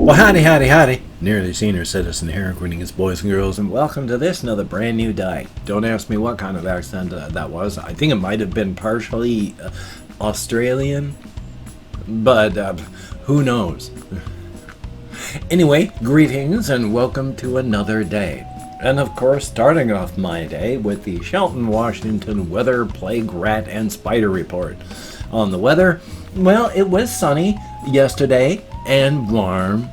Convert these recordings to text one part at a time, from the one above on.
Well, howdy. Nearly senior citizen here, greetings boys and girls, and welcome to this, another brand new day. Don't ask me what kind of accent that was. I think it might have been partially Australian, but who knows. Anyway, greetings and welcome to another day. And of course, starting off my day with the Shelton, Washington weather, plague, rat, and spider report. On the weather, well, it was sunny yesterday and warm.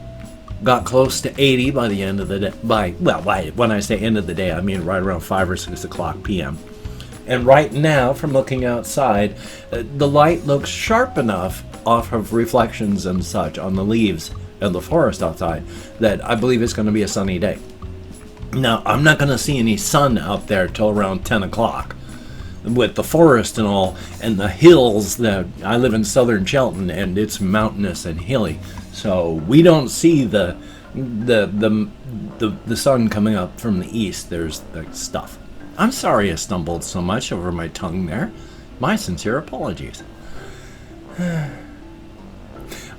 Got close to 80 by the end of the day. When I say end of the day, I mean right around 5 or 6 o'clock p.m. And right now, from looking outside, the light looks sharp enough off of reflections and such on the leaves and the forest outside that I believe it's going to be a sunny day. Now, I'm not going to see any sun out there till around 10 o'clock. With the forest and all, and the hills, that I live in southern Shelton, and it's mountainous and hilly, so we don't see the sun coming up from the east. There's the stuff. I'm sorry I stumbled so much over my tongue there. My sincere apologies.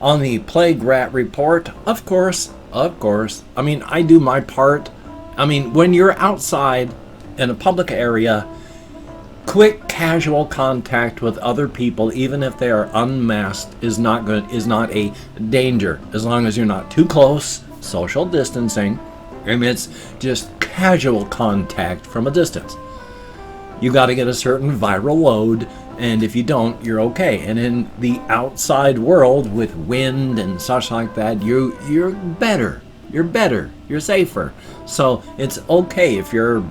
On the plague rat report, of course. I mean, I do my part. I mean, when you're outside in a public area, quick, casual contact with other people, even if they are unmasked, is not a danger, as long as you're not too close, social distancing, and it's just casual contact from a distance. You got to get a certain viral load, and if you don't, you're okay. And in the outside world, with wind and such like that, you're better. You're safer. So it's okay if you're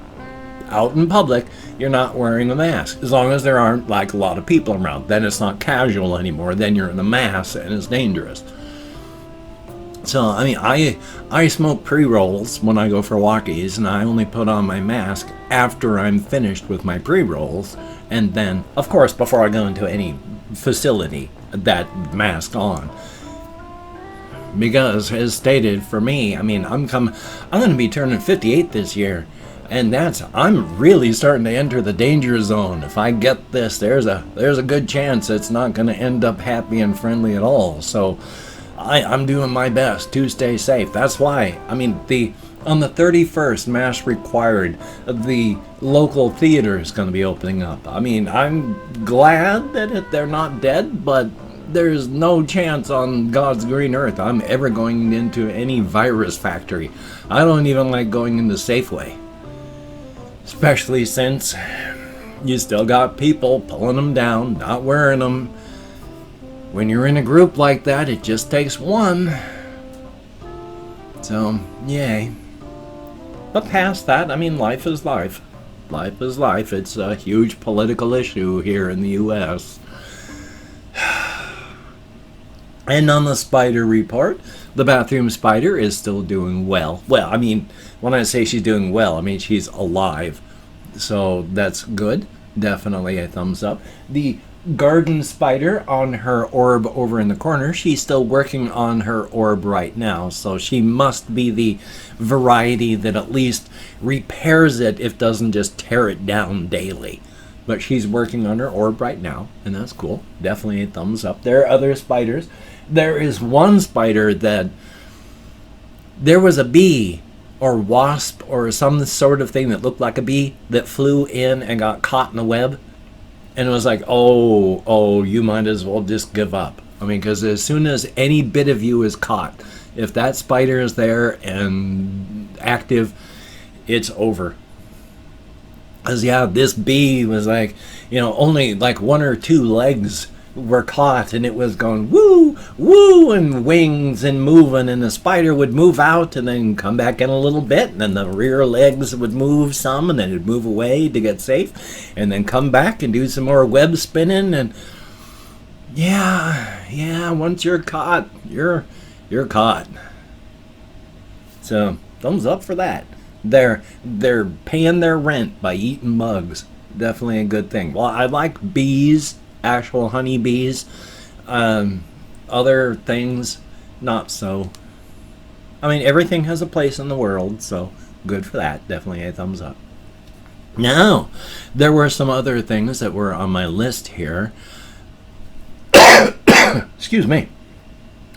out in public, you're not wearing a mask, as long as there aren't like a lot of people around. Then it's not casual anymore. Then you're in a mass and it's dangerous. So I mean, I smoke pre-rolls when I go for walkies, and I only put on my mask after I'm finished with my pre-rolls, and then of course before I go into any facility, that mask on. Because as stated, for me, I mean, I'm going to be turning 58 this year. And I'm really starting to enter the danger zone. If I get this, there's a good chance it's not going to end up happy and friendly at all. So I'm doing my best to stay safe. That's why, I mean, on the 31st, mask required, the local theater is going to be opening up. I mean, I'm glad that they're not dead, but there's no chance on God's green earth I'm ever going into any virus factory. I don't even like going into Safeway. Especially since you still got people pulling them down, not wearing them. When you're in a group like that, it just takes one. So, yay. But past that, I mean, life is life. Life is life. It's a huge political issue here in the U.S. And on the spider report, the bathroom spider is still doing well. Well, I mean, when I say she's doing well, I mean she's alive. So that's good. Definitely a thumbs up. The garden spider on her orb over in the corner, she's still working on her orb right now. So she must be the variety that at least repairs it, if doesn't just tear it down daily. But she's working on her orb right now, and that's cool. Definitely a thumbs up. There are other spiders. There is one spider that there was a bee or wasp or some sort of thing that looked like a bee that flew in and got caught in a web. And it was like, oh, you might as well just give up. I mean, because as soon as any bit of you is caught, if that spider is there and active, it's over. Because, yeah, this bee was like, only like 1 or 2 legs were caught, and it was going woo, woo, and wings and moving, and the spider would move out and then come back in a little bit, and then the rear legs would move some, and then it'd move away to get safe, and then come back and do some more web spinning, and yeah, once you're caught, you're caught. So, thumbs up for that. They're paying their rent by eating bugs. Definitely a good thing. Well, I like bees, actual honey bees. Other things, not so. I mean, everything has a place in the world, so good for that. Definitely a thumbs up. Now, there were some other things that were on my list here. Excuse me.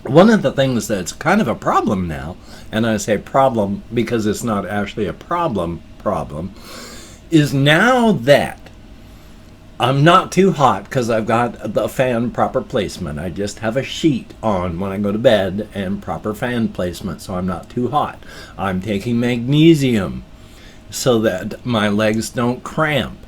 One of the things that's kind of a problem now, and I say problem because it's not actually a problem, is now that I'm not too hot because I've got the fan proper placement. I just have a sheet on when I go to bed and proper fan placement, so I'm not too hot. I'm taking magnesium so that my legs don't cramp.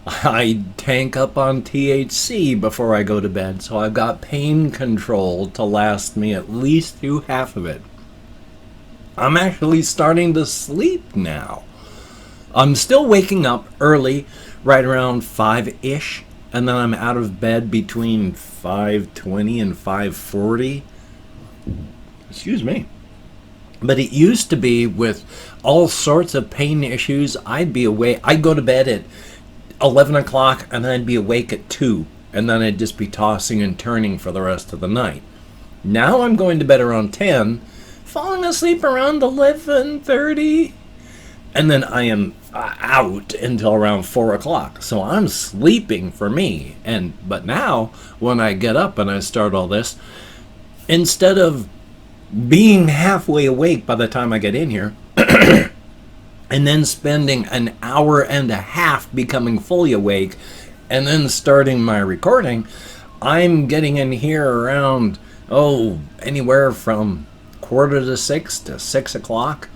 I tank up on THC before I go to bed, so I've got pain control to last me at least through half of it. I'm actually starting to sleep now. I'm still waking up early, right around 5-ish, and then I'm out of bed between 5:20 and 5:40. Excuse me. But it used to be with all sorts of pain issues, I'd be awake. I'd go to bed at 11 o'clock and then I'd be awake at 2, and then I'd just be tossing and turning for the rest of the night. Now I'm going to bed around 10, falling asleep around 11:30, and then I am out until around 4 o'clock. So I'm sleeping for me. But now when I get up and I start all this, instead of being halfway awake by the time I get in here, and then spending an hour and a half becoming fully awake, and then starting my recording, I'm getting in here around, anywhere from 5:45 to 6 o'clock,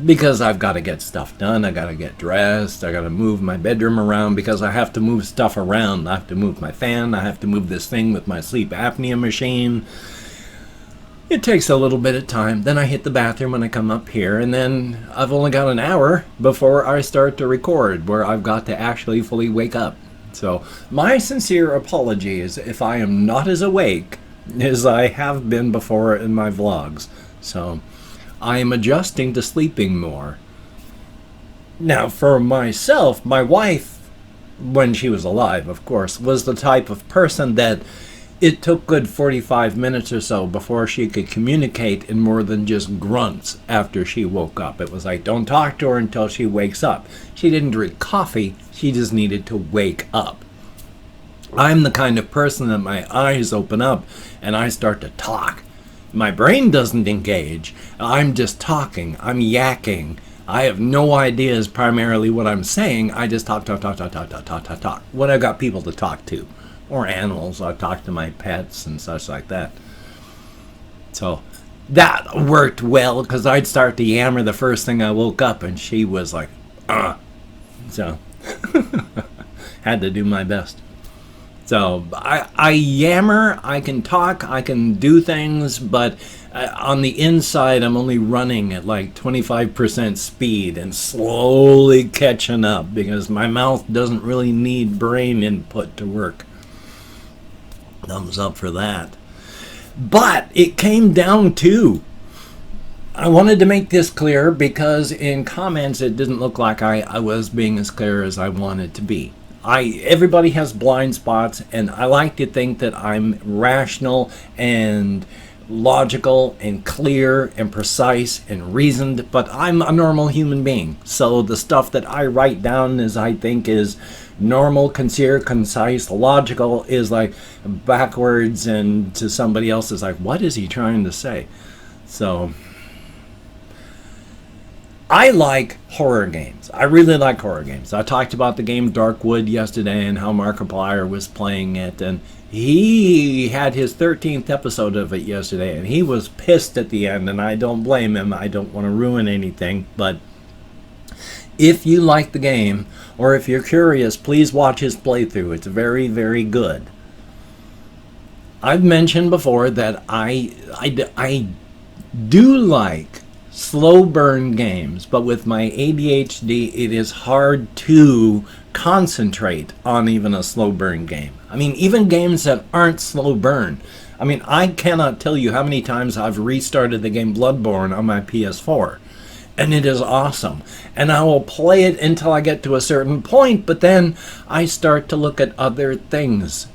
because I've got to get stuff done. I got to get dressed. I got to move my bedroom around because I have to move stuff around. I have to move my fan. I have to move this thing with my sleep apnea machine. It takes a little bit of time. Then I hit the bathroom when I come up here, and then I've only got an hour before I start to record, where I've got to actually fully wake up. So my sincere apologies if I am not as awake as I have been before in my vlogs. So I am adjusting to sleeping more. Now for myself, my wife, when she was alive, of course, was the type of person that it took good 45 minutes or so before she could communicate in more than just grunts after she woke up. It was like, don't talk to her until she wakes up. She didn't drink coffee, she just needed to wake up. I'm the kind of person that my eyes open up and I start to talk. My brain doesn't engage. I'm just talking. I'm yakking. I have no ideas primarily what I'm saying. I just talk. When I've got people to talk to. Or animals. I talk to my pets and such like that. So that worked well because I'd start to yammer the first thing I woke up and she was like, So had to do my best. So I yammer, I can talk, I can do things, but on the inside I'm only running at like 25% speed and slowly catching up because my mouth doesn't really need brain input to work. Thumbs up for that. But it came down to, I wanted to make this clear because in comments it didn't look like I was being as clear as I wanted to be. Everybody has blind spots, and I like to think that I'm rational and logical and clear and precise and reasoned, but I'm a normal human being. So the stuff that I write down as I think is normal, concise, logical is like backwards, and to somebody else is like, what is he trying to say? So I like horror games. I really like horror games. I talked about the game Darkwood yesterday and how Markiplier was playing it, and he had his 13th episode of it yesterday, and he was pissed at the end, and I don't blame him. I don't want to ruin anything, but if you like the game, or if you're curious, please watch his playthrough. It's very, very good. I've mentioned before that I do like slow burn games, but with my ADHD it is hard to concentrate on even a slow burn game. I mean, even games that aren't slow burn. I mean, I cannot tell you how many times I've restarted the game Bloodborne on my PS4, and it is awesome. And I will play it until I get to a certain point, but then I start to look at other things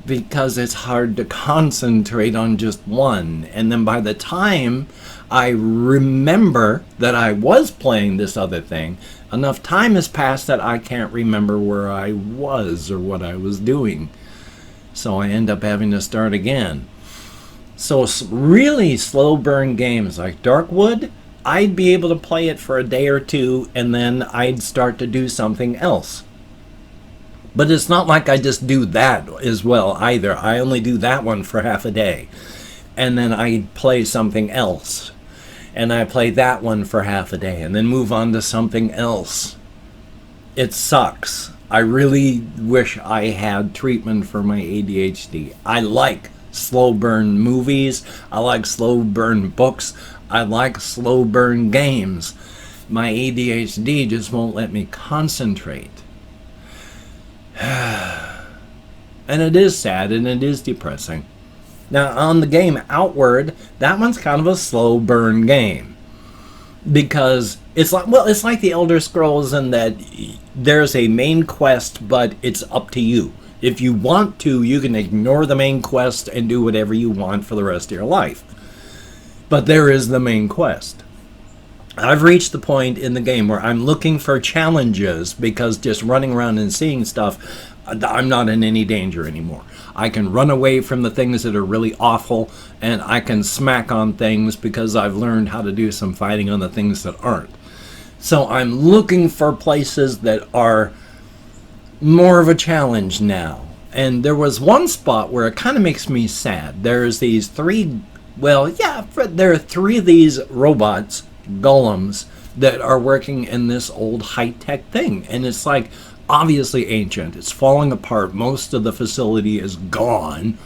because it's hard to concentrate on just one. And then by the time I remember that I was playing this other thing, enough time has passed that I can't remember where I was or what I was doing. So I end up having to start again. So really slow burn games like Darkwood, I'd be able to play it for a day or two and then I'd start to do something else. But it's not like I just do that as well either. I only do that one for half a day. And then I play something else. And I play that one for half a day and then move on to something else. It sucks. I really wish I had treatment for my ADHD. I like slow burn movies. I like slow burn books. I like slow burn games. My ADHD just won't let me concentrate. And it is sad and it is depressing. Now on the game Outward, that one's kind of a slow burn game. Because it's like the Elder Scrolls in that there's a main quest, but it's up to you. If you want to, you can ignore the main quest and do whatever you want for the rest of your life. But there is the main quest. I've reached the point in the game where I'm looking for challenges because just running around and seeing stuff, I'm not in any danger anymore. I can run away from the things that are really awful, and I can smack on things because I've learned how to do some fighting on the things that aren't. So I'm looking for places that are more of a challenge now. And there was one spot where it kind of makes me sad. There's these there are three of these robots, golems, that are working in this old high-tech thing. And it's like, obviously ancient. It's falling apart. Most of the facility is gone.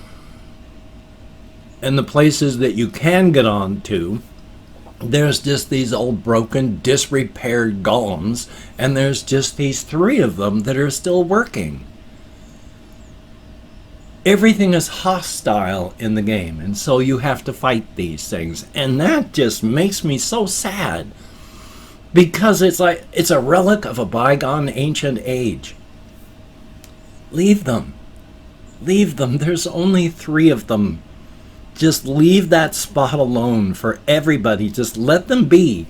And the places that you can get on to, there's just these old broken, disrepaired golems, and there's just these three of them that are still working. Everything is hostile in the game, and so you have to fight these things. And that just makes me so sad. Because it's like, it's a relic of a bygone ancient age. Leave them. Leave them. There's only three of them. Just leave that spot alone for everybody. Just let them be.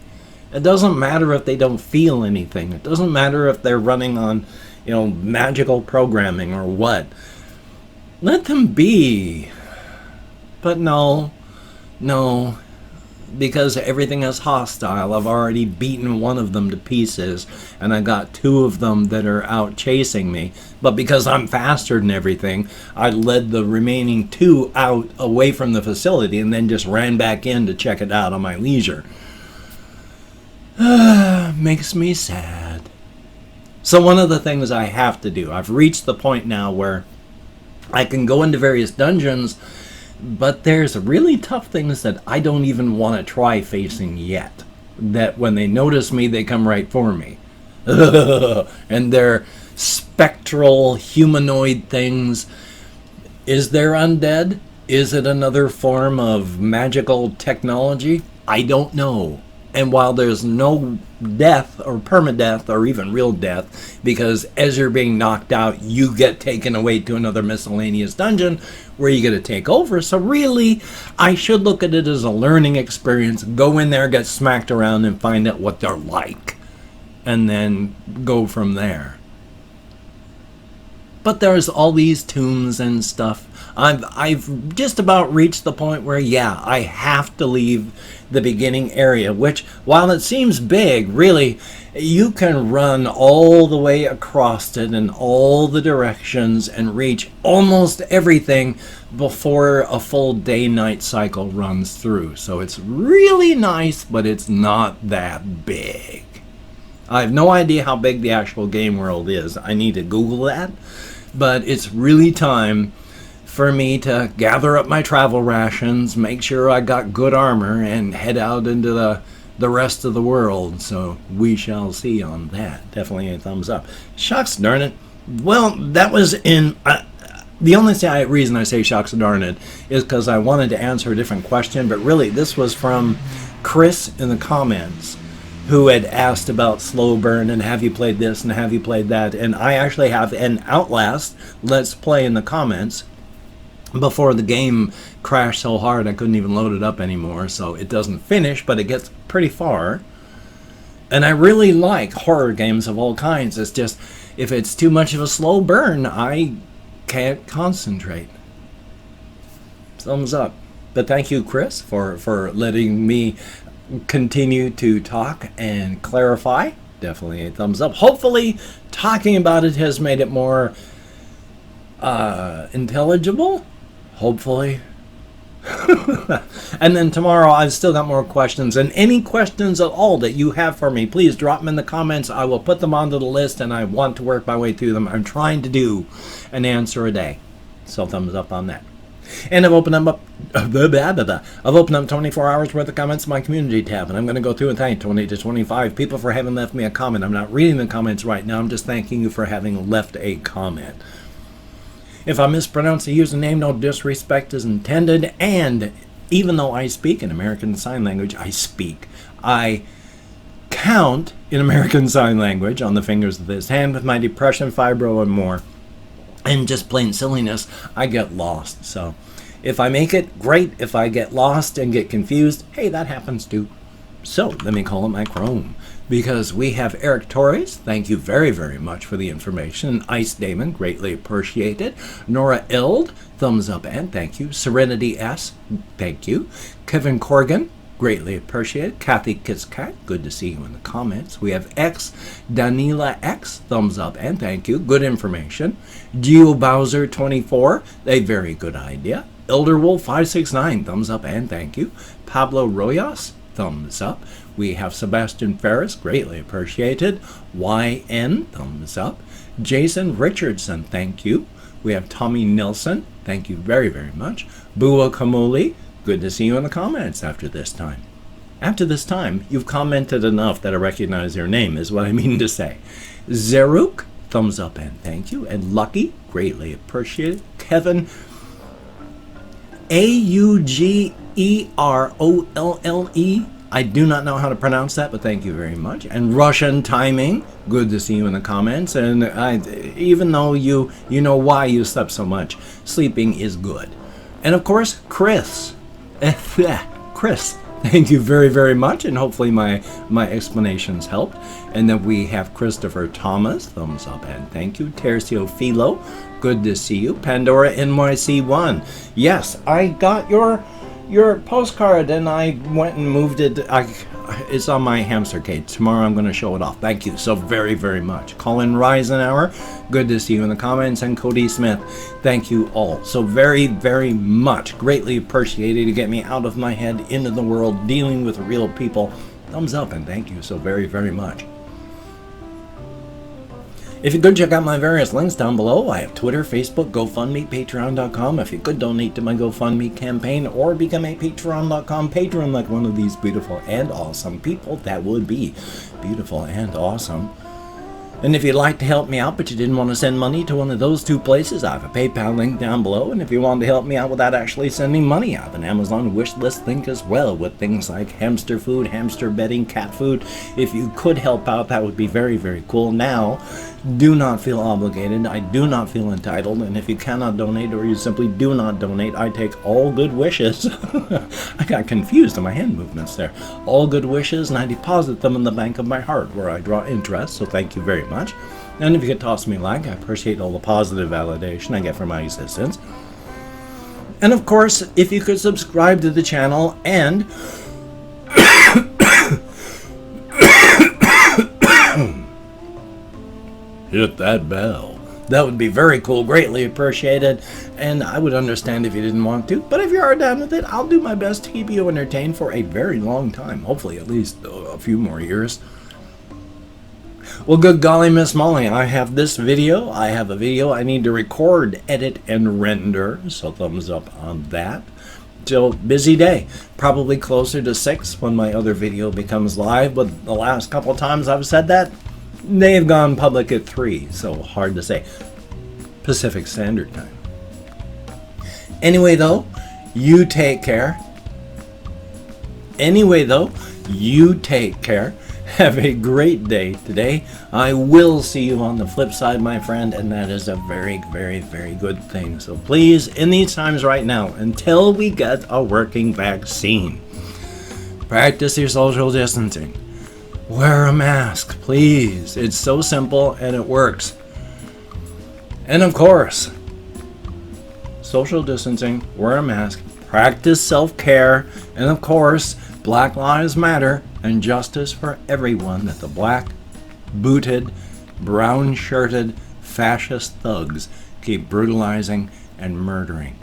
It doesn't matter if they don't feel anything. It doesn't matter if they're running on, magical programming or what. Let them be. But no. Because everything is hostile. I've already beaten one of them to pieces, and I got two of them that are out chasing me. But because I'm faster than everything, I led the remaining two out away from the facility and then just ran back in to check it out on my leisure. Makes me sad. So one of the things I have to do, I've reached the point now where I can go into various dungeons, but there's really tough things that I don't even want to try facing yet. That when they notice me, they come right for me. And they're spectral, humanoid things. Is there undead? Is it another form of magical technology? I don't know. And while there's no death or permadeath or even real death, because as you're being knocked out, you get taken away to another miscellaneous dungeon where you get to take over. So really, I should look at it as a learning experience. Go in there, get smacked around, and find out what they're like. And then go from there. But there's all these tombs and stuff. I've just about reached the point where, I have to leave the beginning area, which, while it seems big, really, you can run all the way across it in all the directions and reach almost everything before a full day-night cycle runs through. So it's really nice, but it's not that big. I have no idea how big the actual game world is. I need to Google that. But it's really time for me to gather up my travel rations, make sure I got good armor, and head out into the rest of the world. So we shall see on that. Definitely a thumbs up. Shucks darn it. Well, that was in... the only reason I say shucks darn it is because I wanted to answer a different question, but really this was from Chris in the comments, who had asked about slow burn and have you played this and have you played that. And I actually have an Outlast Let's Play in the comments before the game crashed so hard I couldn't even load it up anymore. So it doesn't finish, but it gets pretty far. And I really like horror games of all kinds. It's just, if it's too much of a slow burn, I can't concentrate. Thumbs up. But thank you, Chris, for letting me continue to talk and clarify. Definitely a thumbs up. Hopefully, talking about it has made it more intelligible. Hopefully. And then tomorrow I've still got more questions, and any questions at all that you have for me, please drop them in the comments. I will put them onto the list, and I want to work my way through them. I'm trying to do an answer a day, so thumbs up on that. And I've opened up 24 hours worth of comments in my community tab, and I'm going to go through and thank 20 to 25 people for having left me a comment. I'm not reading the comments right now. I'm just thanking you for having left a comment. If I mispronounce the username, no disrespect is intended. And even though I speak in American Sign Language, I count in American Sign Language on the fingers of this hand with my depression, fibro, and more. And just plain silliness, I get lost. So if I make it, great. If I get lost and get confused, hey, that happens too. So let me call it my Chrome. Because we have Eric Torres, thank you very, very much for the information. Ice Damon, greatly appreciated. Nora Ild, thumbs up and thank you. Serenity S, thank you. Kevin Corrigan, greatly appreciated. Kathy Kitscat, good to see you in the comments. We have X, Danila X, thumbs up and thank you. Good information. Geo Bowser 24, a very good idea. Elderwolf 569, thumbs up and thank you. Pablo Royas, thumbs up. We have Sebastian Ferris, greatly appreciated. YN, thumbs up. Jason Richardson, thank you. We have Tommy Nilsson, thank you very, very much. Bua Kamuli, good to see you in the comments after this time. After this time, you've commented enough that I recognize your name, is what I mean to say. Zeruk, thumbs up and thank you. And Lucky, greatly appreciated. Kevin, Augerolle. I do not know how to pronounce that, but thank you very much. And Russian Timing, good to see you in the comments. And even though you know why you slept so much, sleeping is good. And of course, Chris. Chris, thank you very, very much. And hopefully my explanations helped. And then we have Christopher Thomas, thumbs up and thank you. Tercio Philo, good to see you. Pandora NYC1, yes, I got your postcard and I went and moved it. It's on my hamster cage. Tomorrow I'm going to show it off. Thank you so very, very much. Colin Reisenauer, good to see you in the comments. And Cody Smith, thank you all so very, very much. Greatly appreciated to get me out of my head into the world, dealing with real people. Thumbs up and thank you so very, very much. If you could check out my various links down below, I have Twitter, Facebook, GoFundMe, Patreon.com. If you could donate to my GoFundMe campaign or become a Patreon.com patron like one of these beautiful and awesome people, that would be beautiful and awesome. And if you'd like to help me out but you didn't want to send money to one of those two places, I have a PayPal link down below. And if you want to help me out without actually sending money, I have an Amazon wish list link as well with things like hamster food, hamster bedding, cat food. If you could help out, that would be very, very cool. Now, do not feel obligated. I do not feel entitled. And if you cannot donate or you simply do not donate, I take all good wishes. I got confused in my hand movements there. All good wishes, and I deposit them in the bank of my heart where I draw interest. So thank you very much. And if you could toss me a like, I appreciate all the positive validation I get from my existence. And of course, if you could subscribe to the channel and hit that bell, that would be very cool, greatly appreciated. And I would understand if you didn't want to, but if you are down with it, I'll do my best to keep you entertained for a very long time, hopefully at least a few more years. Well, good golly, Miss Molly, I have this video. I have a video I need to record, edit, and render, so thumbs up on that. So, busy day. Probably closer to 6 when my other video becomes live, but the last couple times I've said that, they've gone public at 3, so hard to say. Pacific Standard Time. Anyway, though, you take care. Have a great day today. I will see you on the flip side, my friend, and that is a very, very, very good thing. So please, in these times right now, until we get a working vaccine, practice your social distancing. Wear a mask, please. It's so simple and it works. And of course, social distancing, wear a mask, practice self-care, and of course, Black Lives Matter and justice for everyone that the black, booted, brown-shirted fascist thugs keep brutalizing and murdering.